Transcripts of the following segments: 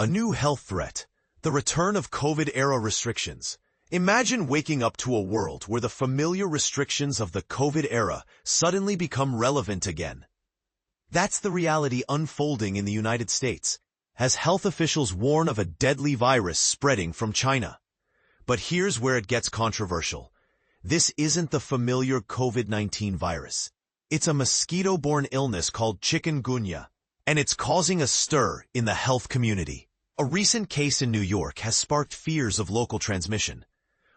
A new health threat. The return of COVID-era restrictions. Imagine waking up to a world where the familiar restrictions of the COVID era suddenly become relevant again. That's the reality unfolding in the United States, as health officials warn of a deadly virus spreading from China. But here's where it gets controversial. This isn't the familiar COVID-19 virus. It's a mosquito-borne illness called Chikungunya, and it's causing a stir in the health community. A recent case in New York has sparked fears of local transmission.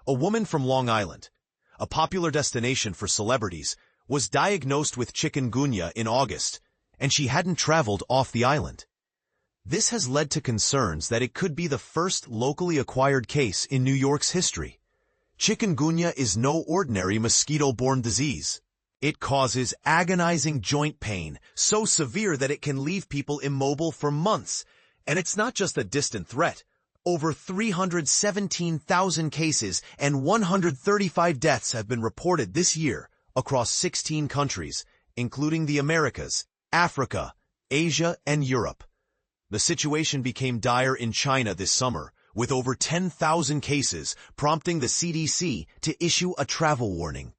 A woman from Long Island, a popular destination for celebrities, was diagnosed with chikungunya in August, and she hadn't traveled off the island. This has led to concerns that it could be the first locally acquired case in New York's history. Chikungunya is no ordinary mosquito-borne disease. It causes agonizing joint pain, so severe that it can leave people immobile for months. And it's not just a distant threat. Over 317,000 cases and 135 deaths have been reported this year across 16 countries, including the Americas, Africa, Asia, and Europe. The situation became dire in China this summer, with over 10,000 cases, prompting the CDC to issue a travel warning.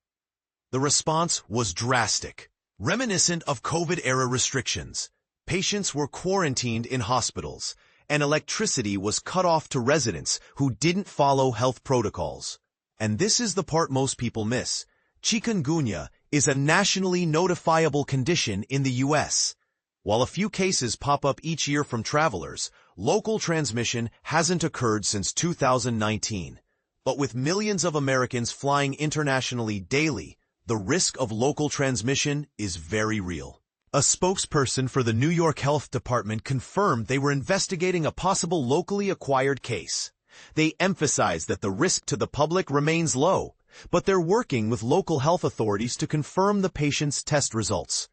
The response was drastic, reminiscent of COVID-era restrictions. Patients were quarantined in hospitals, and electricity was cut off to residents who didn't follow health protocols. And this is the part most people miss. Chikungunya is a nationally notifiable condition in the U.S. While a few cases pop up each year from travelers, local transmission hasn't occurred since 2019. But with millions of Americans flying internationally daily, the risk of local transmission is very real. A spokesperson for the New York Health Department confirmed they were investigating a possible locally acquired case. They emphasized that the risk to the public remains low, but they're working with local health authorities to confirm the patient's test results.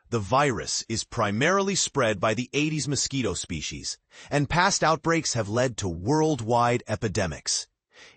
The virus is primarily spread by the Aedes mosquito species, and past outbreaks have led to worldwide epidemics.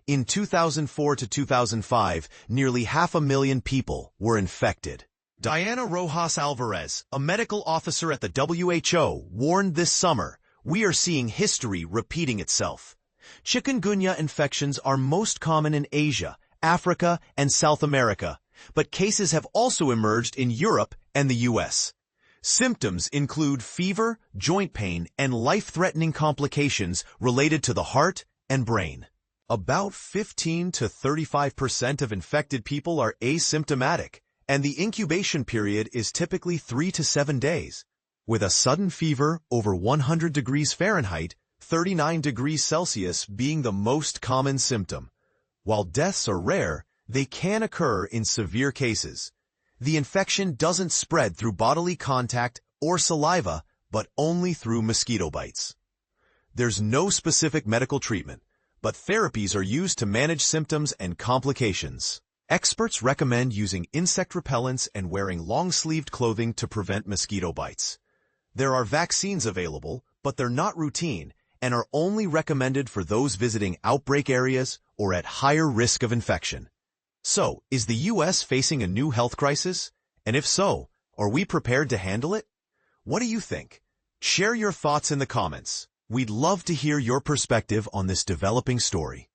In 2004 to 2005, nearly 500,000 people were infected. Diana Rojas Alvarez, a medical officer at the WHO, warned this summer, "We are seeing history repeating itself." Chikungunya infections are most common in Asia, Africa, and South America, but cases have also emerged in Europe and the US. Symptoms include fever, joint pain, and life-threatening complications related to the heart and brain. About 15 to 35% of infected people are asymptomatic, and the incubation period is typically 3 to 7 days, with a sudden fever over 100 degrees Fahrenheit, 39 degrees Celsius being the most common symptom. While deaths are rare, they can occur in severe cases. The infection doesn't spread through bodily contact or saliva, but only through mosquito bites. There's no specific medical treatment, but therapies are used to manage symptoms and complications. Experts recommend using insect repellents and wearing long-sleeved clothing to prevent mosquito bites. There are vaccines available, but they're not routine and are only recommended for those visiting outbreak areas or at higher risk of infection. So, is the U.S. facing a new health crisis? And if so, are we prepared to handle it? What do you think? Share your thoughts in the comments. We'd love to hear your perspective on this developing story.